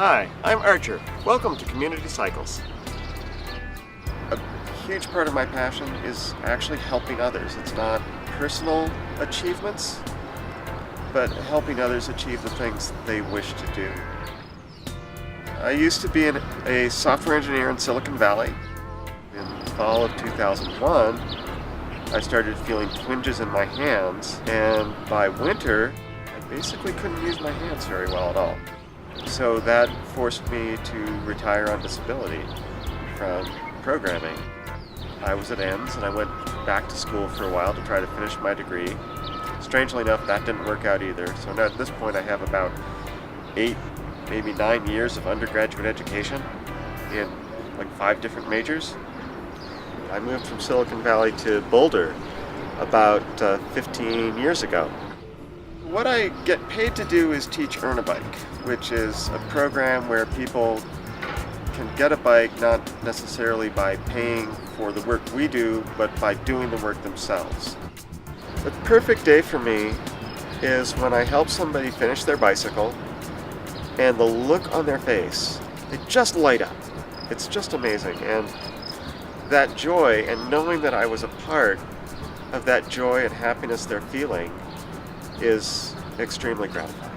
Hi, I'm Archer. Welcome to Community Cycles. A huge part of my passion is actually helping others. It's not personal achievements, but helping others achieve the things they wish to do. I used to be a software engineer in Silicon Valley. In the fall of 2001, I started feeling twinges in my hands, and by winter, I basically couldn't use my hands very well at all. So that forced me to retire on disability from programming. I was at ends and I went back to school for a while to try to finish my degree. Strangely enough, that didn't work out either. So now at this point I have about 8, maybe 9 years of undergraduate education in like 5 different majors. I moved from Silicon Valley to Boulder about 15 years ago. What I get paid to do is teach Earn a Bike, which is a program where people can get a bike not necessarily by paying for the work we do, but by doing the work themselves. The perfect day for me is when I help somebody finish their bicycle and the look on their face, they just light up. It's just amazing. And that joy and knowing that I was a part of that joy and happiness they're feeling is extremely gratifying.